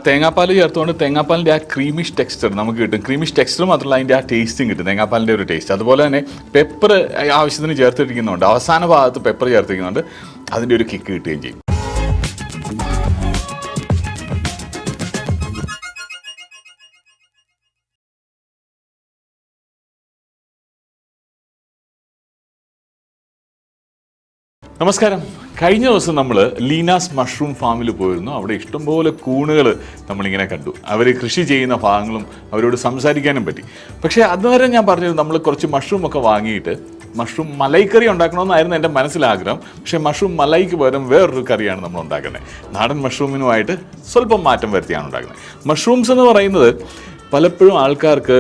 തേങ്ങാപ്പാൽ ചേർത്തുകൊണ്ട് തേങ്ങാപ്പാലിൻ്റെ ആ ക്രീമിഷ് ടെക്സ്ചർ നമുക്ക് കിട്ടും. ക്രീമിഷ് ടെക്സ്ചർ മാത്രമല്ല അതിൻ്റെ ആ ടേസ്റ്റും കിട്ടും, തേങ്ങാപ്പാലിൻ്റെ ഒരു ടേസ്റ്റ്. അതുപോലെ തന്നെ പെപ്പർ ആവശ്യത്തിന് ചേർത്തിരിക്കുന്നുണ്ട്, അവസാന ഭാഗത്ത് പെപ്പർ ചേർത്തിരിക്കുന്നുണ്ട്, അതിൻ്റെ ഒരു കിക്ക് കിട്ടുകയും ചെയ്യും. നമസ്കാരം. കഴിഞ്ഞ ദിവസം നമ്മൾ ലീനാസ് മഷ്റൂം ഫാമിൽ പോയിരുന്നു. അവിടെ ഇഷ്ടംപോലെ കൂണുകൾ നമ്മളിങ്ങനെ കണ്ടു. അവർ കൃഷി ചെയ്യുന്ന ഭാഗങ്ങളും അവരോട് സംസാരിക്കാനും പറ്റി. പക്ഷേ അതുവരെ ഞാൻ പറഞ്ഞത് നമ്മൾ കുറച്ച് മഷ്റൂം ഒക്കെ വാങ്ങിയിട്ട് മഷ്റൂം മലൈക്കറി ഉണ്ടാക്കണമെന്നായിരുന്നു എൻ്റെ മനസ്സിലാഗ്രഹം. പക്ഷേ മഷ്റൂം മലൈക്ക് പകരം വേറൊരു കറിയാണ് നമ്മൾ ഉണ്ടാക്കുന്നത്. നാടൻ മഷ്റൂമിനുമായിട്ട് സ്വല്പം മാറ്റം വരുത്തിയാണ് ഉണ്ടാക്കുന്നത്. മഷ്റൂംസ് എന്ന് പറയുന്നത് പലപ്പോഴും ആൾക്കാർക്ക്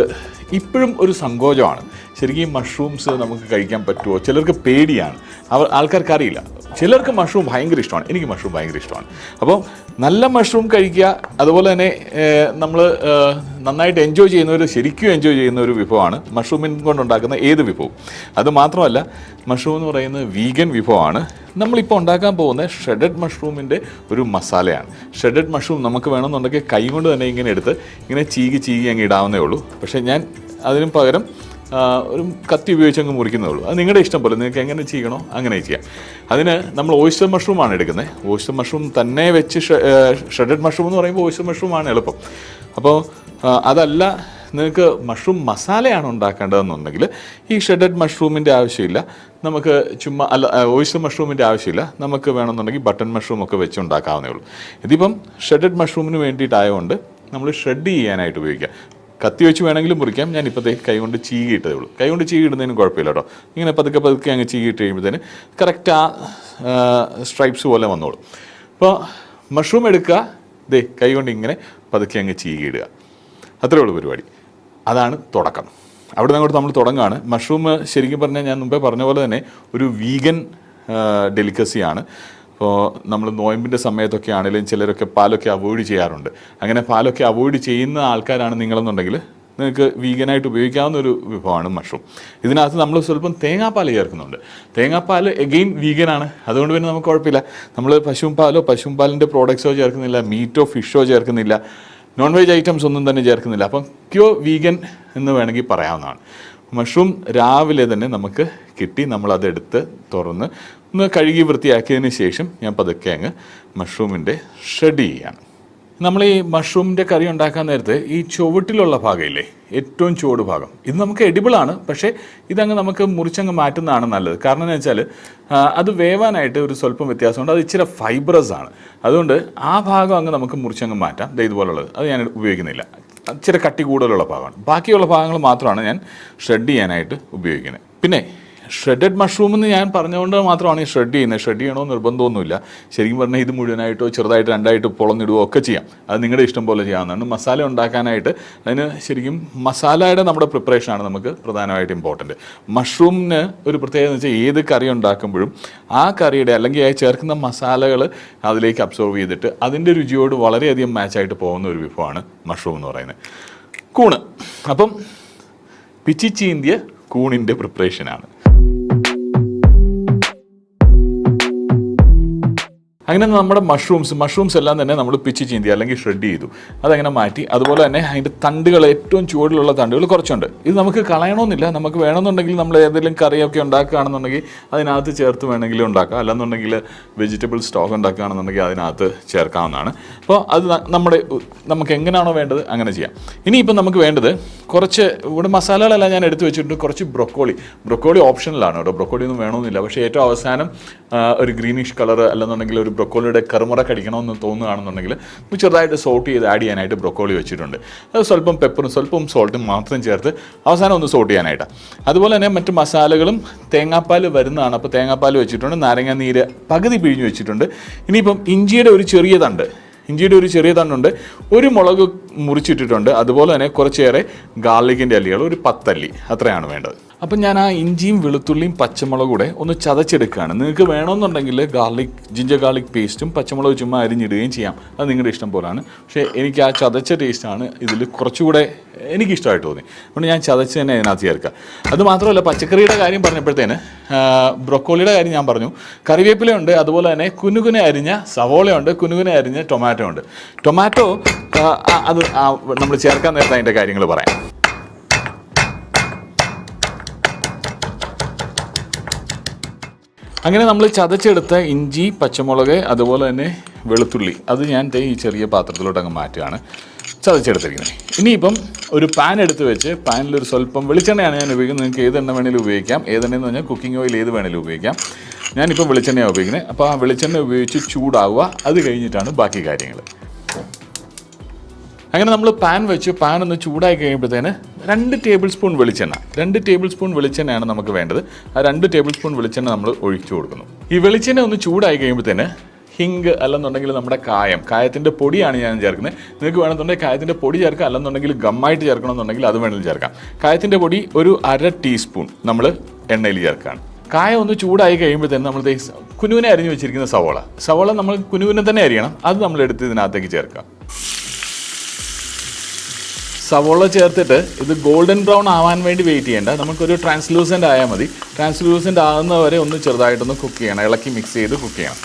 ഇപ്പോഴും ഒരു സങ്കോചമാണ്. ശരിക്കും മഷ്റൂംസ് നമുക്ക് കഴിക്കാൻ പറ്റുമോ? ചിലർക്ക് പേടിയാണ്, ആൾക്കാർക്ക് അറിയില്ല. ചിലർക്ക് മഷ്റൂം ഭയങ്കര ഇഷ്ടമാണ്. എനിക്ക് മഷ്റൂം ഭയങ്കര ഇഷ്ടമാണ്. അപ്പോൾ നല്ല മഷ്റൂം കഴിക്കുക. അതുപോലെ തന്നെ നമ്മൾ നന്നായിട്ട് എൻജോയ് ചെയ്യുന്ന ശരിക്കും എൻജോയ് ചെയ്യുന്ന ഒരു വിഭവമാണ് മഷ്റൂമിൻ കൊണ്ടുണ്ടാക്കുന്ന ഏത് വിഭവവും. അത് മാത്രമല്ല, മഷ്റൂം എന്ന് പറയുന്നത് വീഗൻ വിഭവമാണ്. നമ്മളിപ്പോൾ ഉണ്ടാക്കാൻ പോകുന്ന ഷ്രെഡഡ് മഷ്റൂമിൻ്റെ ഒരു മസാലയാണ്. ഷ്രെഡഡ് മഷ്റൂം നമുക്ക് വേണമെന്നുണ്ടെങ്കിൽ കൈ കൊണ്ട് തന്നെ ഇങ്ങനെ എടുത്ത് ഇങ്ങനെ ചീകി അങ്ങ് ഇടാവുന്നേ ഉള്ളൂ. പക്ഷേ ഞാൻ അതിന് പകരം ഒരു കത്തി ഉപയോഗിച്ച് അങ്ങ് മുറിക്കുന്നേ ഉള്ളൂ. അത് നിങ്ങളുടെ ഇഷ്ടം പോലെ, നിങ്ങൾക്ക് എങ്ങനെ ചെയ്യണോ അങ്ങനെ ചെയ്യാം. അതിന് നമ്മൾ ഓയിസ്റ്റർ മഷ്റൂമാണ് എടുക്കുന്നത്. ഓയിസ്റ്റർ മഷ്റൂം തന്നെ വെച്ച് ഷ്രെഡഡ് മഷ്റൂം എന്ന് പറയുമ്പോൾ ഓയിസ്റ്റർ മഷ്റൂമാണ് എളുപ്പം. അപ്പോൾ അതല്ല, നിങ്ങൾക്ക് മഷ്റൂം മസാലയാണ് ഉണ്ടാക്കേണ്ടതെന്നുണ്ടെങ്കിൽ ഈ ഷ്രെഡഡ് മഷ്റൂമിൻ്റെ ആവശ്യമില്ല. നമുക്ക് ചുമ്മാ ഓയിസ്റ്റർ മഷ്റൂമിൻ്റെ ആവശ്യമില്ല. നമുക്ക് വേണമെന്നുണ്ടെങ്കിൽ ബട്ടൺ മഷ്റൂം ഒക്കെ വെച്ച് ഉണ്ടാക്കാവുന്നേ ഉള്ളൂ. ഇതിപ്പം ഷ്രെഡഡ് മഷ്റൂമിന് വേണ്ടിയിട്ടായതുകൊണ്ട് നമ്മൾ ഷ്രെഡ് ചെയ്യാനായിട്ട് ഉപയോഗിക്കാം. കത്തി വെച്ച് വേണമെങ്കിലും മുറിക്കാം. ഞാൻ ഇപ്പോഴത്തേക്ക് കൈ കൊണ്ട് ചീകിയിട്ടതേ ഉള്ളൂ. കൈ കൊണ്ട് ചീകിടുന്നതിനും കുഴപ്പമില്ല കേട്ടോ. ഇങ്ങനെ പതുക്കെ അങ്ങ് ചീകിയിട്ട് കഴിയുമ്പോഴത്തേന് കറക്റ്റ് ആ സ്ട്രൈപ്സ് പോലെ വന്നോളൂ. അപ്പോൾ മഷ്റൂം എടുക്കുക, കൈ കൊണ്ട് ഇങ്ങനെ പതുക്കെ അങ്ങ് ചീകിയിടുക. അത്രേ ഉള്ളൂ പരിപാടി. അതാണ് തുടക്കം. അവിടെ നിന്ന് അങ്ങോട്ട് നമ്മൾ തുടങ്ങുകയാണ്. മഷ്റൂം ശരിക്കും പറഞ്ഞാൽ ഞാൻ മുമ്പേ പറഞ്ഞ പോലെ തന്നെ ഒരു വീഗൻ ഡെലിക്കസിയാണ്. ഇപ്പോൾ നമ്മൾ നോയമ്പിൻ്റെ സമയത്തൊക്കെ ആണെങ്കിലും ചിലരൊക്കെ പാലൊക്കെ അവോയ്ഡ് ചെയ്യാറുണ്ട്. അങ്ങനെ പാലൊക്കെ അവോയ്ഡ് ചെയ്യുന്ന ആൾക്കാരാണ് നിങ്ങളെന്നുണ്ടെങ്കിൽ നിങ്ങൾക്ക് വീഗനായിട്ട് ഉപയോഗിക്കാവുന്ന ഒരു വിഭവമാണ് മഷ്റൂം. ഇതിനകത്ത് നമ്മൾ സ്വല്പം തേങ്ങാപ്പാൽ ചേർക്കുന്നുണ്ട്. തേങ്ങാപ്പാൽ എഗെയിൻ വീഗനാണ്. അതുകൊണ്ട് പിന്നെ നമുക്ക് കുഴപ്പമില്ല. നമ്മൾ പശുമ്പാലിൻ്റെ പ്രോഡക്ട്സോ ചേർക്കുന്നില്ല, മീറ്റോ ഫിഷോ ചേർക്കുന്നില്ല, നോൺ വെജ് ഐറ്റംസ് ഒന്നും തന്നെ ചേർക്കുന്നില്ല. അപ്പം പ്യുവർ വീഗൻ എന്ന് വേണമെങ്കിൽ പറയാവുന്നതാണ്. മഷ്റൂം രാവിലെ തന്നെ നമുക്ക് കിട്ടി. നമ്മളതെടുത്ത് തുറന്ന് ഒന്ന് കഴുകി വൃത്തിയാക്കിയതിന് ശേഷം ഞാൻ പതുക്കെ അങ്ങ് മഷ്റൂമിൻ്റെ ഷ്രെഡ് ചെയ്യാണ്. നമ്മൾ ഈ മഷ്റൂമിൻ്റെ കറി ഉണ്ടാക്കാൻ നേരത്ത് ഈ ചുവട്ടിലുള്ള ഭാഗമില്ലേ, ഏറ്റവും ചുവട് ഭാഗം, ഇത് നമുക്ക് എഡിബിളാണ്. പക്ഷേ ഇതങ്ങ് നമുക്ക് മുറിച്ചങ്ങ് മാറ്റുന്നതാണ് നല്ലത്. കാരണം എന്ന് വെച്ചാൽ അത് വേവാനായിട്ട് ഒരു സ്വല്പം വ്യത്യാസമുണ്ട്. അത് ഇച്ചിരി ഫൈബ്രസ് ആണ്. അതുകൊണ്ട് ആ ഭാഗം അങ്ങ് നമുക്ക് മുറിച്ചങ്ങ് മാറ്റാം. ഇതുപോലുള്ളത് അത് ഞാൻ ഉപയോഗിക്കുന്നില്ല. ഇച്ചിരി കട്ടി കൂടുതലുള്ള ഭാഗമാണ്. ബാക്കിയുള്ള ഭാഗങ്ങൾ മാത്രമാണ് ഞാൻ ഷ്രെഡ് ചെയ്യാനായിട്ട് ഉപയോഗിക്കുന്നത്. പിന്നെ ഷ്രെഡഡ് മഷ്റൂം എന്ന് ഞാൻ പറഞ്ഞുകൊണ്ട് മാത്രമാണ് ഈ ഷ്രെഡ് ചെയ്യുന്നത്. ഷ്രെഡ് ചെയ്യണമെന്ന് നിർബന്ധമൊന്നുമില്ല. ശരിക്കും പറഞ്ഞാൽ ഇത് മുഴുവനായിട്ടോ ചെറുതായിട്ട് രണ്ടായിട്ട് പൊളന്നിടുകയോ ഒക്കെ ചെയ്യാം. അത് നിങ്ങളുടെ ഇഷ്ടം പോലെ ചെയ്യാവുന്നതാണ്. മസാല ഉണ്ടാക്കാനായിട്ട് അതിന് ശരിക്കും മസാലയുടെ നമ്മുടെ പ്രിപ്പറേഷനാണ് നമുക്ക് പ്രധാനമായിട്ട് ഇമ്പോർട്ടൻറ്റ്. മഷ്റൂമിന് ഒരു പ്രത്യേകത എന്ന് വെച്ചാൽ ഏത് കറി ഉണ്ടാക്കുമ്പോഴും ആ കറിയുടെ അല്ലെങ്കിൽ ചേർക്കുന്ന മസാലകൾ അതിലേക്ക് അബ്സോർവ് ചെയ്തിട്ട് അതിൻ്റെ രുചിയോട് വളരെയധികം മാച്ചായിട്ട് പോകുന്ന ഒരു വിഭവമാണ് മഷ്റൂം എന്ന് പറയുന്നത്. കൂണ്, അപ്പം പിച്ചിച്ചീന്തിയ കൂണിൻ്റെ പ്രിപ്പറേഷനാണ്. അങ്ങനെ നമ്മുടെ മഷ്റൂംസ് എല്ലാം തന്നെ നമ്മൾ പിച്ച് ചീന്തി അല്ലെങ്കിൽ ഷ്രെഡ് ചെയ്തു. അതങ്ങനെ മാറ്റി. അതുപോലെ തന്നെ അതിൻ്റെ തണ്ടുകൾ, ഏറ്റവും ചുവടിലുള്ള തണ്ടുകൾ കുറച്ചുണ്ട്. ഇത് നമുക്ക് കളയണമെന്നില്ല. നമുക്ക് വേണമെന്നുണ്ടെങ്കിൽ നമ്മൾ ഏതെങ്കിലും കറിയൊക്കെ ഉണ്ടാക്കുകയാണെന്നുണ്ടെങ്കിൽ അതിനകത്ത് ചേർത്ത് വേണമെങ്കിലും ഉണ്ടാക്കാം. അല്ലെന്നുണ്ടെങ്കിൽ വെജിറ്റബിൾ സ്റ്റോക്ക് ഉണ്ടാക്കുകയാണെന്നുണ്ടെങ്കിൽ അതിനകത്ത് ചേർക്കാവുന്നതാണ്. അപ്പോൾ അത് നമുക്ക് എങ്ങനെയാണോ വേണ്ടത് അങ്ങനെ ചെയ്യാം. ഇനിയിപ്പം നമുക്ക് വേണ്ടത് കുറച്ച് ഇവിടെ മസാലകളെല്ലാം ഞാൻ എടുത്ത് വെച്ചിട്ടുണ്ട്. കുറച്ച് ബ്രൊക്കോളി ഓപ്ഷനിലാണ് കേട്ടോ. ബ്രൊക്കോളി ഒന്നും വേണമെന്നില്ല. പക്ഷേ ഏറ്റവും അവസാനം ഒരു ഗ്രീനിഷ് കളർ അല്ലെന്നുണ്ടെങ്കിൽ ഒരു ബ്രൊക്കോളിയുടെ കറുമുറ കടിക്കണമെന്ന് തോന്നുകയാണെന്നുണ്ടെങ്കിൽ ചെറുതായിട്ട് സോട്ട് ചെയ്ത് ആഡ് ചെയ്യാനായിട്ട് ബ്രൊക്കോളി വെച്ചിട്ടുണ്ട്. അത് സ്വല്പം പെപ്പറും സ്വല്പം സോൾട്ടും മാത്രം ചേർത്ത് അവസാനം ഒന്ന് സോട്ട് ചെയ്യാനായിട്ടാണ്. അതുപോലെ തന്നെ മറ്റ് മസാലകളും തേങ്ങാപ്പാൽ വരുന്നതാണ്. അപ്പോൾ തേങ്ങാപ്പാൽ വെച്ചിട്ടുണ്ട്, നാരങ്ങ നീര് പകുതി പിഴിഞ്ഞ് വെച്ചിട്ടുണ്ട്. ഇനിയിപ്പം ഇഞ്ചിയുടെ ഒരു ചെറിയ തണ്ടുണ്ട്, ഒരു മുളക് മുറിച്ചിട്ടിട്ടുണ്ട്. അതുപോലെ തന്നെ കുറച്ചേറെ ഗാർലിക്കിൻ്റെ അല്ലികൾ, ഒരു 10 അല്ലി, അത്രയാണ് വേണ്ടത്. അപ്പം ഞാൻ ആ ഇഞ്ചിയും വെളുത്തുള്ളിയും പച്ചമുളകും കൂടെ ഒന്ന് ചതച്ചെടുക്കുകയാണ്. നിങ്ങൾക്ക് വേണമെന്നുണ്ടെങ്കിൽ ജിഞ്ചർ ഗാർലിക് പേസ്റ്റും പച്ചമുളക് ചുമ്മാ അരിഞ്ഞിടുകയും ചെയ്യാം. അത് നിങ്ങളുടെ ഇഷ്ടം പോലാണ്. പക്ഷേ എനിക്ക് ആ ചതച്ച ടേസ്റ്റാണ് ഇതിൽ കുറച്ചുകൂടെ എനിക്കിഷ്ടമായിട്ട് തോന്നി. അതുകൊണ്ട് ഞാൻ ചതച്ച് തന്നെ അതിനകത്ത് ചേർക്കുക. അത് മാത്രമല്ല, പച്ചക്കറിയുടെ കാര്യം പറഞ്ഞപ്പോഴത്തേന് ബ്രൊക്കോളിയുടെ കാര്യം ഞാൻ പറഞ്ഞു. കറിവേപ്പിലയുണ്ട്, അതുപോലെ തന്നെ കുനുകുനെ അരിഞ്ഞ സവോളയുണ്ട്, കുനുകുനെ അരിഞ്ഞ ടൊമാറ്റോ ഉണ്ട്. ടൊമാറ്റോ അത് നമ്മൾ ചേർക്കാൻ നേരത്തെ അതിൻ്റെ കാര്യങ്ങൾ പറയാം. അങ്ങനെ നമ്മൾ ചതച്ചെടുത്ത ഇഞ്ചി, പച്ചമുളക്, അതുപോലെ തന്നെ വെളുത്തുള്ളി, അത് ഞാൻ ഈ ചെറിയ പാത്രത്തിലോട്ട് അങ്ങ് മാറ്റുകയാണ് ചതച്ചെടുത്തിരിക്കുന്നത്. ഇനിയിപ്പം ഒരു പാൻ എടുത്ത് വെച്ച് പാനിലൊരു സ്വല്പം വെളിച്ചെണ്ണയാണ് ഞാൻ ഉപയോഗിക്കുന്നത്. നിങ്ങൾക്ക് ഏതെണ്ണ വേണേലും ഉപയോഗിക്കാം. ഏതെണ്ണയെന്ന് പറഞ്ഞാൽ കുക്കിംഗ് ഓയിൽ ഏത് വേണേലും ഉപയോഗിക്കാം. ഞാനിപ്പം വെളിച്ചെണ്ണയാണ് ഉപയോഗിക്കുന്നത്. അപ്പോൾ ആ വെളിച്ചെണ്ണ ഉപയോഗിച്ച് ചൂടാവുക. അത് കഴിഞ്ഞിട്ടാണ് ബാക്കി കാര്യങ്ങൾ. അങ്ങനെ നമ്മൾ പാൻ വെച്ച് പാൻ ഒന്ന് ചൂടായി കഴിയുമ്പോഴത്തേന് 2 ടേബിൾ സ്പൂൺ വെളിച്ചെണ്ണയാണ് നമുക്ക് വേണ്ടത്. ആ 2 ടേബിൾ സ്പൂൺ വെളിച്ചെണ്ണ നമ്മൾ ഒഴിച്ചു കൊടുക്കുന്നു. ഈ വെളിച്ചെണ്ണ ഒന്ന് ചൂടായി കഴിയുമ്പോഴത്തേന് ഹിങ് അല്ലെന്നുണ്ടെങ്കിൽ നമ്മുടെ കായത്തിൻ്റെ പൊടിയാണ് ഞാൻ ചേർക്കുന്നത്. നിങ്ങൾക്ക് വേണമെന്നുണ്ടെങ്കിൽ കായത്തിൻ്റെ പൊടി ചേർക്കാം, അല്ലെന്നുണ്ടെങ്കിൽ ഗമ്മായിട്ട് ചേർക്കണമെന്നുണ്ടെങ്കിൽ അത് വേണമെങ്കിലും ചേർക്കാം. കായത്തിൻ്റെ പൊടി ഒരു 1/2 ടീസ്പൂൺ നമ്മൾ എണ്ണയിൽ ചേർക്കുകയാണ്. കായം ഒന്ന് ചൂടായി കഴിയുമ്പോൾ തന്നെ നമ്മൾ കുനുവിനെ അരിഞ്ഞ് വെച്ചിരിക്കുന്ന സവോള നമ്മൾ കുനുവിനെ തന്നെ അരിയണം. അത് നമ്മൾ എടുത്ത് ഇതിനകത്തേക്ക് ചേർക്കാം. സവോള ചേർത്തിട്ട് ഇത് ഗോൾഡൻ ബ്രൗൺ ആവാൻ വേണ്ടി വെയിറ്റ് ചെയ്യേണ്ട. നമുക്കൊരു ട്രാൻസ്ലൂസൻ്റ് ആയാൽ മതി. ട്രാൻസ്ലൂസൻ്റ് ആകുന്നവരെ ഒന്ന് ചെറുതായിട്ടൊന്ന് കുക്ക് ചെയ്യണം, ഇളക്കി മിക്സ് ചെയ്ത് കുക്ക് ചെയ്യണം.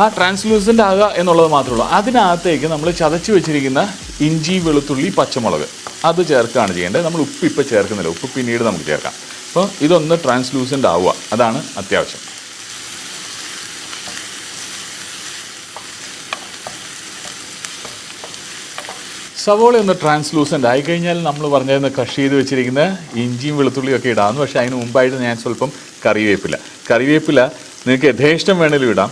ആ ട്രാൻസ്ലൂസൻ്റ് ആകുക എന്നുള്ളത് മാത്രമേ ഉള്ളൂ. അതിനകത്തേക്ക് നമ്മൾ ചതച്ച് വെച്ചിരിക്കുന്ന ഇഞ്ചി, വെളുത്തുള്ളി, പച്ചമുളക് അത് ചേർക്കുകയാണ് ചെയ്യേണ്ടത്. നമ്മൾ ഉപ്പ് ഇപ്പോൾ ചേർക്കുന്നില്ല, ഉപ്പ് പിന്നീട് നമുക്ക് ചേർക്കാം. അപ്പോൾ ഇതൊന്ന് ട്രാൻസ്ലൂസൻ്റ് ആവുക, അതാണ് അത്യാവശ്യം. സവോള ഒന്ന് ട്രാൻസ്ലൂസൻ്റ് ആയിക്കഴിഞ്ഞാൽ നമ്മൾ പറഞ്ഞിരുന്ന ക്രഷ് ചെയ്ത് വെച്ചിരിക്കുന്ന ഇഞ്ചിയും വെളുത്തുള്ളിയും ഒക്കെ ഇടാമെന്ന്. പക്ഷേ അതിന് മുമ്പായിട്ട് ഞാൻ സ്വല്പം കറിവേപ്പില നിങ്ങൾക്ക് യഥേഷ്ടം വേണമെങ്കിലും ഇടാം.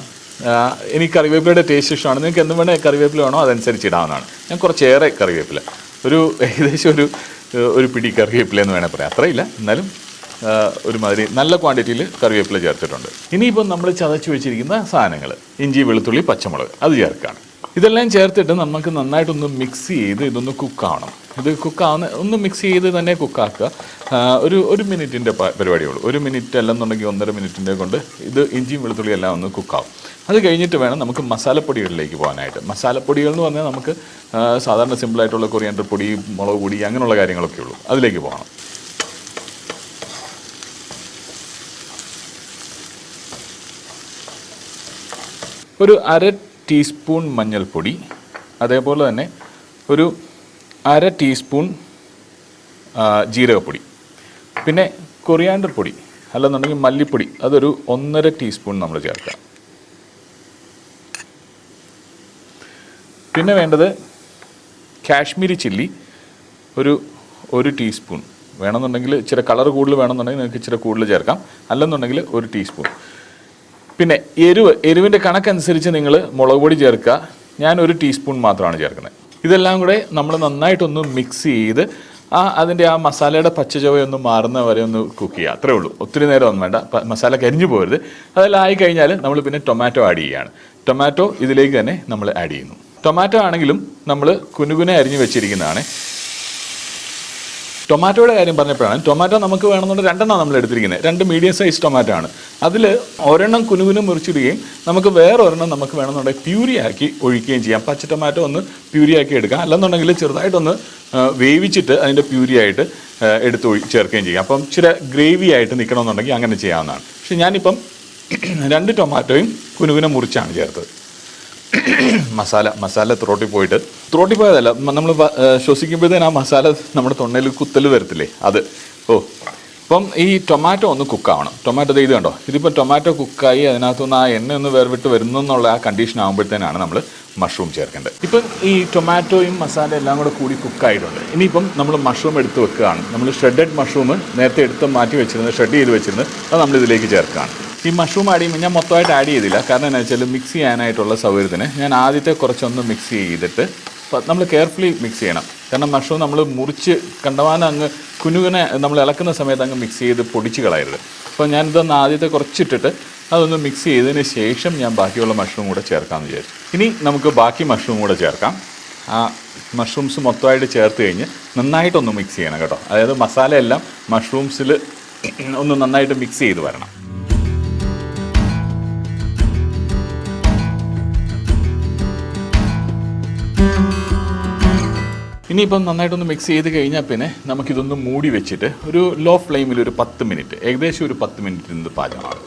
എനിക്ക് കറിവേപ്പിലയുടെ ടേസ്റ്റ് ഇഷ്ടമാണ്. നിങ്ങൾക്ക് എന്ത് വേണേൽ കറിവേപ്പില വേണോ അതനുസരിച്ച് ഇടാവുന്നതാണ്. ഞാൻ കുറച്ചേറെ കറിവേപ്പില, ഏകദേശം ഒരു പിടി കറിവേപ്പില എന്ന് വേണേൽ പറയാം. അത്രയില്ല, എന്നാലും ഒരുമാതിരി നല്ല ക്വാണ്ടിറ്റിയിൽ കറിവേപ്പില ചേർത്തിട്ടുണ്ട്. ഇനിയിപ്പം നമ്മൾ ചതച്ച് വെച്ചിരിക്കുന്ന സാധനങ്ങൾ ഇഞ്ചി, വെളുത്തുള്ളി, പച്ചമുളക് അത് ചേർക്കുകയാണ്. ഇതെല്ലാം ചേർത്തിട്ട് നമുക്ക് നന്നായിട്ടൊന്ന് മിക്സ് ചെയ്ത് ഇതൊന്ന് കുക്കാവണം. ഇത് കുക്കാവുന്ന ഒന്ന് മിക്സ് ചെയ്ത് തന്നെ കുക്കാക്കുക. ഒരു മിനിറ്റിൻ്റെ പരിപാടിയുള്ളൂ. 1 മിനിറ്റ് അല്ലെന്നുണ്ടെങ്കിൽ 1.5 മിനിറ്റിൻ്റെ കൊണ്ട് ഇത് ഇഞ്ചിയും വെളുത്തുള്ളിയും എല്ലാം ഒന്ന് കുക്കാവും. അത് കഴിഞ്ഞിട്ട് വേണം നമുക്ക് മസാലപ്പൊടികളിലേക്ക് പോകാനായിട്ട്. മസാലപ്പൊടികൾ എന്ന് പറഞ്ഞാൽ നമുക്ക് സാധാരണ സിമ്പിളായിട്ടുള്ള കൊറിയാണ്ടർ പൊടി, മുളക് പൊടി, അങ്ങനെയുള്ള കാര്യങ്ങളൊക്കെ ഉള്ളൂ. അതിലേക്ക് പോകണം. ഒരു 1/2 ടീസ്പൂൺ മഞ്ഞൾപ്പൊടി, അതേപോലെ തന്നെ ഒരു 1/2 ടീസ്പൂൺ ജീരകപ്പൊടി, പിന്നെ കൊറിയാണ്ടർ പൊടി അല്ലെന്നുണ്ടെങ്കിൽ മല്ലിപ്പൊടി അതൊരു 1.5 ടീസ്പൂൺ നമ്മൾ ചേർക്കാം. പിന്നെ വേണ്ടത് കാശ്മീരി ചില്ലി ഒരു 1 ടീസ്പൂൺ. വേണമെന്നുണ്ടെങ്കിൽ ഇച്ചിരി കളർ കൂടുതൽ വേണമെന്നുണ്ടെങ്കിൽ നിങ്ങൾക്ക് ഇച്ചിരി കൂടുതൽ ചേർക്കാം, അല്ലെന്നുണ്ടെങ്കിൽ 1 ടീസ്പൂൺ. പിന്നെ എരിവിൻ്റെ കണക്കനുസരിച്ച് നിങ്ങൾ മുളക് പൊടി ചേർക്കുക. ഞാൻ 1 ടീസ്പൂൺ മാത്രമാണ് ചേർക്കുന്നത്. ഇതെല്ലാം കൂടെ നമ്മൾ നന്നായിട്ടൊന്ന് മിക്സ് ചെയ്ത് അതിൻ്റെ ആ മസാലയുടെ പച്ചചുവയൊന്നും മാറുന്ന വരെ ഒന്ന് കുക്ക് ചെയ്യുക. അത്രേ ഉള്ളൂ, ഒത്തിരി നേരം ഒന്നും വേണ്ട. മസാല കരിഞ്ഞു പോകരുത്. അതെല്ലാം ആയിക്കഴിഞ്ഞാൽ നമ്മൾ പിന്നെ ടൊമാറ്റോ ആഡ് ചെയ്യുകയാണ്. ടൊമാറ്റോ ഇതിലേക്ക് തന്നെ നമ്മൾ ആഡ് ചെയ്യുന്നു. ടൊമാറ്റോ ആണെങ്കിലും നമ്മൾ കുനുകുനെ അരിഞ്ഞ് വെച്ചിരിക്കുന്നതാണ്. ടൊമാറ്റോയുടെ കാര്യം പറഞ്ഞപ്പോഴാണ്, ടൊമാറ്റോ നമുക്ക് വേണമെന്നുണ്ടെങ്കിൽ 2 നമ്മൾ എടുത്തിരിക്കുന്നത്. 2 മീഡിയം സൈസ് ടൊമാറ്റോ ആണ്. അതിൽ ഒരെണ്ണം കുനുകുനും മുറിച്ചിടുകയും നമുക്ക് വേറെ ഒരെണ്ണം നമുക്ക് വേണമെന്നുണ്ടെങ്കിൽ പ്യൂരിയാക്കി ഒഴിക്കുകയും ചെയ്യാം. പച്ച ടൊമാറ്റോ ഒന്ന് പ്യൂരിയാക്കി എടുക്കാം, അല്ലെന്നുണ്ടെങ്കിൽ ചെറുതായിട്ടൊന്ന് വേവിച്ചിട്ട് അതിൻ്റെ പ്യൂരിയായിട്ട് എടുത്ത് ചേർക്കുകയും ചെയ്യാം. അപ്പം ഇച്ചിരി ഗ്രേവി ആയിട്ട് നിൽക്കണമെന്നുണ്ടെങ്കിൽ അങ്ങനെ ചെയ്യാവുന്നതാണ്. പക്ഷെ ഞാനിപ്പം 2 ടൊമാറ്റോയും കുനുകുനെ മുറിച്ചാണ് ചേർത്തത്. മസാല ത്രോട്ടിൽ പോയതല്ല, നമ്മൾ ശ്വസിക്കുമ്പോഴത്തേന് ആ മസാല നമ്മുടെ തൊണ്ടയിൽ കുത്തൽ വരത്തില്ലേ, അത്. അപ്പം ഈ ടൊമാറ്റോ ഒന്ന് കുക്കാവണം. ടൊമാറ്റോ ഇത് കണ്ടോ, ഇതിപ്പോൾ ടൊമാറ്റോ കുക്കായി അതിനകത്തുനിന്ന് ആ എണ്ണ ഒന്ന് വേർവിട്ട് വരുന്നു എന്നുള്ള ആ കണ്ടീഷൻ ആകുമ്പോഴത്തേനാണ് നമ്മൾ മഷ്റൂം ചേർക്കേണ്ടത്. ഇപ്പം ഈ ടൊമാറ്റോയും മസാല എല്ലാം കൂടി കുക്കായിട്ടുണ്ട്. ഇനിയിപ്പം നമ്മൾ മഷ്റൂം എടുത്ത് വെക്കുകയാണ്. നമ്മൾ ഷ്രെഡഡ് മഷ്റൂം നേരത്തെ എടുത്ത് മാറ്റി വെച്ചിരുന്നത്, ഷ്രെഡ് ചെയ്ത് വെച്ചിരുന്നത്, അത് നമ്മൾ ഇതിലേക്ക് ചേർക്കുകയാണ്. ഈ മഷ്റൂം ആഡ് ചെയ്യുമ്പോൾ ഞാൻ മൊത്തമായിട്ട് ആഡ് ചെയ്തില്ല. കാരണം എന്താ വെച്ചാൽ മിക്സ് ചെയ്യാനായിട്ടുള്ള സൗകര്യത്തിന് ഞാൻ ആദ്യത്തെ കുറച്ചൊന്ന് മിക്സ് ചെയ്തിട്ട് നമ്മൾ കെയർഫുള്ളി മിക്സ് ചെയ്യണം. കാരണം മഷ്റൂം നമ്മൾ മുറിച്ച് കണ്ടമാനം അങ്ങ് കുനുകുനെ നമ്മൾ ഇളക്കുന്ന സമയത്ത് അങ്ങ് മിക്സ് ചെയ്ത് പൊടിച്ച് കളയരുത്. അപ്പോൾ ഞാനിതൊന്ന് ആദ്യത്തെ കുറച്ചിട്ടിട്ട് അതൊന്ന് മിക്സ് ചെയ്തതിന് ശേഷം ഞാൻ ബാക്കിയുള്ള മഷ്റൂം കൂടെ ചേർക്കാമെന്ന് വിചാരിച്ചു. ഇനി നമുക്ക് ബാക്കി മഷ്റൂം കൂടെ ചേർക്കാം. ആ മഷ്റൂംസ് മൊത്തമായിട്ട് ചേർത്ത് കഴിഞ്ഞ് നന്നായിട്ടൊന്ന് മിക്സ് ചെയ്യണം കേട്ടോ. അതായത് മസാലയെല്ലാം മഷ്റൂംസിൽ ഒന്ന് നന്നായിട്ട് മിക്സ് ചെയ്ത് വരണം. ഇനിയിപ്പം നന്നായിട്ടൊന്ന് മിക്സ് ചെയ്ത് കഴിഞ്ഞാൽ പിന്നെ നമുക്കിതൊന്ന് മൂടി വെച്ചിട്ട് ഒരു ലോ ഫ്ലെയിമിൽ ഒരു 10 മിനിറ്റ്, ഏകദേശം ഒരു 10 മിനിറ്റ് ഇത് പാചകമാണ്.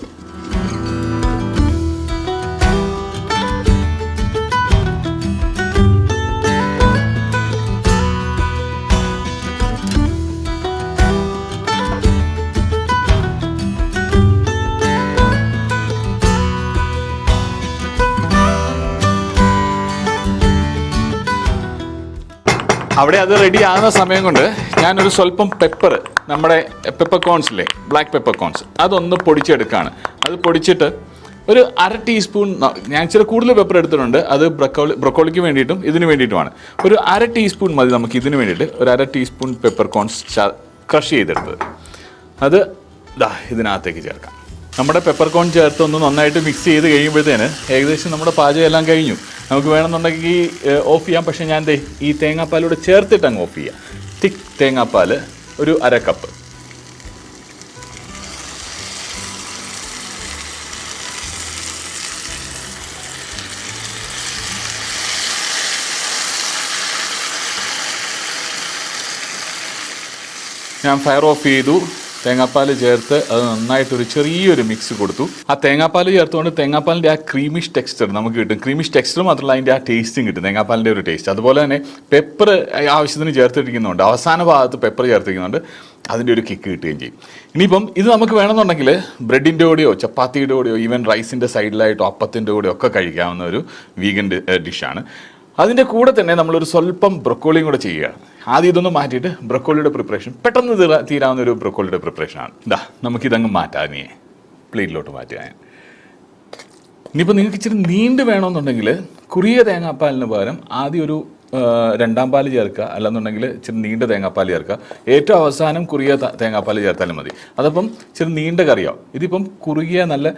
അവിടെ അത് റെഡി ആകുന്ന സമയം കൊണ്ട് ഞാനൊരു സ്വല്പം പെപ്പർ, നമ്മുടെ പെപ്പർ കോൺസില്ലേ, ബ്ലാക്ക് പെപ്പർ കോൺസ്, അതൊന്ന് പൊടിച്ചെടുക്കുകയാണ്. അത് പൊടിച്ചിട്ട് ഒരു 1/2 ടീസ്പൂൺ, ഞാൻ ഇച്ചിരി കൂടുതൽ പെപ്പർ എടുത്തിട്ടുണ്ട്, അത് ബ്രൊക്കോളിക്ക് വേണ്ടിയിട്ടും ഇതിന് വേണ്ടിയിട്ടുമാണ്. ഒരു 1/2 ടീസ്പൂൺ മതി നമുക്ക് ഇതിന് വേണ്ടിയിട്ട്. ഒരു 1/2 ടീസ്പൂൺ പെപ്പർ കോൺസ് ക്രഷ് ചെയ്തെടുത്തത് അത് ഇതിനകത്തേക്ക് ചേർക്കാം. നമ്മുടെ പെപ്പർ കോൺ ചേർത്ത് ഒന്ന് നന്നായിട്ട് മിക്സ് ചെയ്ത് കഴിയുമ്പോഴത്തേന് ഏകദേശം നമ്മുടെ പാചകം എല്ലാം കഴിഞ്ഞു. നമുക്ക് വേണമെന്നുണ്ടെങ്കിൽ ഓഫ് ചെയ്യാം. പക്ഷേ ഞാൻ ഈ തേങ്ങാപ്പാലൂടെ ചേർത്തിട്ട് അങ്ങ് ഓഫ് ചെയ്യാം. തിക്ക് തേങ്ങാപ്പാൽ ഒരു 1/2 കപ്പ്. ഞാൻ ഫയർ ഓഫ് ചെയ്തു. തേങ്ങാപ്പാൽ ചേർത്ത് അത് നന്നായിട്ടൊരു ചെറിയൊരു മിക്സ് കൊടുത്തു. ആ തേങ്ങാപ്പാൽ ചേർത്തുകൊണ്ട് തേങ്ങാപ്പാലിൻ്റെ ആ ക്രീമിഷ് ടെക്സ്ചർ നമുക്ക് കിട്ടും. ക്രീമിഷ് ടെക്സ്ചർ മാത്രമല്ല അതിൻ്റെ ആ ടേസ്റ്റും കിട്ടും, തേങ്ങാപ്പാലിൻ്റെ ഒരു ടേസ്റ്റ്. അതുപോലെ തന്നെ പെപ്പർ ആവശ്യത്തിന് ചേർത്തിരിക്കുന്നുണ്ട്, അവസാന ഭാഗത്ത് പെപ്പർ ചേർത്തിരിക്കുന്നുണ്ട്, അതിൻ്റെ ഒരു കിക്ക് കിട്ടുകയും ചെയ്യും. ഇനിയിപ്പം ഇത് നമുക്ക് വേണമെന്നുണ്ടെങ്കിൽ ബ്രെഡിൻ്റെ കൂടെയോ ചപ്പാത്തിയുടെ കൂടെയോ ഈവൻ റൈസിൻ്റെ സൈഡിലായിട്ടോ അപ്പത്തിൻ്റെ കൂടെയോ ഒക്കെ കഴിക്കാവുന്ന ഒരു വീഗൻ ഡിഷാണ്. അതിൻ്റെ കൂടെ തന്നെ നമ്മളൊരു സ്വല്പം ബ്രൊക്കോളിയും കൂടെ ചെയ്യുകയാണ്. ആദ്യം ഇതൊന്ന് മാറ്റിയിട്ട് ബ്രൊക്കോളിയുടെ പ്രിപ്പറേഷൻ പെട്ടെന്ന് തീരാവുന്ന ഒരു ബ്രൊക്കോളിയുടെ പ്രിപ്പറേഷനാണ്. നമുക്കിതങ്ങ് മാറ്റാം, നീ പ്ലേറ്റിലോട്ട് മാറ്റുക. ഇനിയിപ്പോൾ നിങ്ങൾക്ക് ഇച്ചിരി നീണ്ട് വേണമെന്നുണ്ടെങ്കിൽ കുറിയ തേങ്ങാപ്പാലിന് പകരം ആദ്യം ഒരു 2-ാം പാൽ ചേർക്കുക, അല്ലെന്നുണ്ടെങ്കിൽ ഇച്ചിരി നീണ്ട തേങ്ങാപ്പാൽ ചേർക്കുക. ഏറ്റവും അവസാനം കുറിയ തേങ്ങാപ്പാൽ ചേർത്താലും മതി. അതപ്പം ഇച്ചിരി നീണ്ട കറിയാവും. ഇതിപ്പം കുറുകിയ നല്ല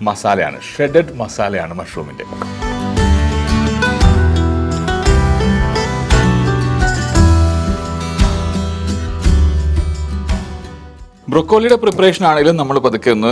മസാലയാണ്, ഷ്രെഡഡ് മസാലയാണ് മഷ്റൂമിൻ്റെ. ബ്രൊക്കോളിയുടെ പ്രിപ്പറേഷൻ ആണെങ്കിലും നമ്മൾ പതുക്കെ ഒന്ന്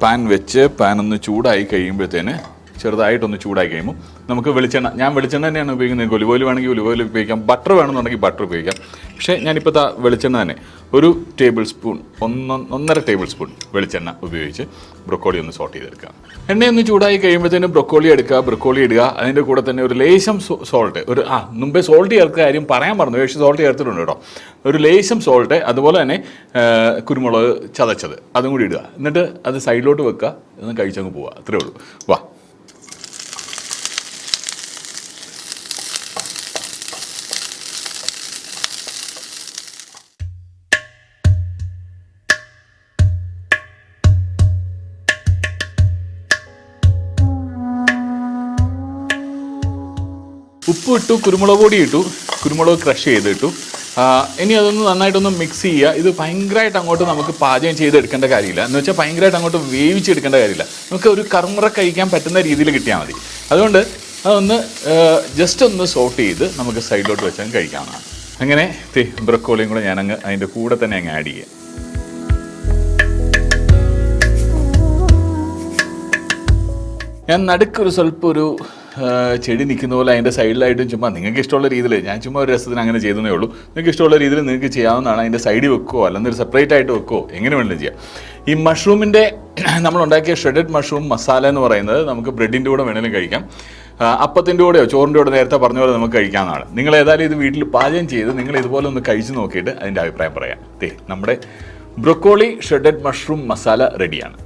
പാൻ വെച്ച് പാൻ ഒന്ന് ചൂടായി കഴിയുമ്പോഴത്തേന്, ചെറുതായിട്ടൊന്ന് ചൂടായി കഴിയുമ്പോൾ നമുക്ക് വെളിച്ചെണ്ണ, ഞാൻ വെളിച്ചെണ്ണ തന്നെയാണ് ഉപയോഗിക്കുന്നത്. ഒലിവ് ഓയിൽ വേണമെങ്കിൽ ഒലിവ് ഓയിൽ ഉപയോഗിക്കാം, ബട്ടർ വേണമെന്നുണ്ടെങ്കിൽ ബട്ടർ ഉപയോഗിക്കാം. പക്ഷേ ഞാനിപ്പോൾ വെളിച്ചെണ്ണ തന്നെ ഒരു 1.5 ടേബിൾ സ്പൂൺ വെളിച്ചെണ്ണ ഉപയോഗിച്ച് ബ്രൊക്കോളി ഒന്ന് സോട്ട് ചെയ്തെടുക്കുക. എണ്ണയൊന്ന് ചൂടായി കഴിയുമ്പോഴത്തേനും ബ്രൊക്കോളി എടുക്കുക, ബ്രൊക്കോളി ഇടുക. അതിൻ്റെ കൂടെ തന്നെ ഒരു ലേശം സോൾട്ട്, മുമ്പേ സോൾട്ട് ചേർക്കുക കാര്യം പറയാൻ പറഞ്ഞു, പക്ഷേ സോൾട്ട് ചേർത്തിട്ടുണ്ട് കേട്ടോ. ഒരു ലേശം സോൾട്ട്, അതുപോലെ തന്നെ കുരുമുളക് ചതച്ചത് അതും കൂടി ഇടുക. എന്നിട്ട് അത് സൈഡിലോട്ട് വെക്കുക, ഒന്ന് കഴിച്ചങ്ങ് പോവുക. അത്രേ ഉള്ളൂ. വാ. ഉപ്പ് ഇട്ടു, കുരുമുളക് പൊടി ഇട്ടു, കുരുമുളക് ക്രഷ് ചെയ്തിട്ടു. ഇനി അതൊന്ന് നന്നായിട്ടൊന്ന് മിക്സ് ചെയ്യുക. ഇത് ഭയങ്കരമായിട്ട് അങ്ങോട്ട് നമുക്ക് പാചകം ചെയ്തെടുക്കേണ്ട കാര്യമില്ല, എന്ന് വെച്ചാൽ ഭയങ്കരമായിട്ട് അങ്ങോട്ട് വേവിച്ചെടുക്കേണ്ട കാര്യമില്ല. നമുക്ക് ഒരു കറുമുറ കഴിക്കാൻ പറ്റുന്ന രീതിയിൽ കിട്ടിയാൽ മതി. അതുകൊണ്ട് അതൊന്ന് ജസ്റ്റ് ഒന്ന് സോട്ട് ചെയ്ത് നമുക്ക് സൈഡിലോട്ട് വെച്ചാൽ കഴിക്കാവുന്നതാണ്. അങ്ങനെ ബ്രൊക്കോളിയും കൂടെ ഞാനങ്ങ് അതിൻ്റെ കൂടെ തന്നെ അങ്ങ് ആഡ് ചെയ്യാം. ഞാൻ നടുക്കൊരു സ്വല്പം ഒരു ചെടി നിൽക്കുന്ന പോലെ അതിൻ്റെ സൈഡിലായിട്ടും ചുമ്മാ നിങ്ങൾക്ക് ഇഷ്ടമുള്ള രീതിയിൽ, ഞാൻ ചുമ്മാ ഒരു രസത്തിന് അങ്ങനെ ചെയ്തേ ഉള്ളൂ. നിങ്ങൾക്ക് ഇഷ്ടമുള്ള രീതിയിൽ നിങ്ങൾക്ക് ചെയ്യാവുന്നതാണ്. അതിൻ്റെ സൈഡിൽ വെക്കുമോ അല്ലെങ്കിൽ സെപ്പറേറ്റ് ആയിട്ട് വെക്കുമോ, എങ്ങനെ വേണമെങ്കിലും ചെയ്യാം. ഈ മഷ്റൂമിൻ്റെ നമ്മളുണ്ടാക്കിയ ഷ്രെഡഡ് മഷ്റൂം മസാല എന്ന് പറയുന്നത് നമുക്ക് ബ്രെഡിൻ്റെ കൂടെ വേണമെങ്കിലും കഴിക്കാം, അപ്പത്തിൻ്റെ കൂടെയോ ചോറിൻ്റെ കൂടെ നേരത്തെ പറഞ്ഞ പോലെ നമുക്ക് കഴിക്കാവുന്നതാണ്. നിങ്ങൾ ഏതായാലും ഇത് വീട്ടിൽ പാചകം ചെയ്ത് നിങ്ങൾ ഇതുപോലെ ഒന്ന് കഴിച്ച് നോക്കിയിട്ട് അതിൻ്റെ അഭിപ്രായം പറയാം. നമ്മുടെ ബ്രൊക്കോളി ഷ്രെഡഡ് മഷ്റൂം മസാല റെഡിയാണ്.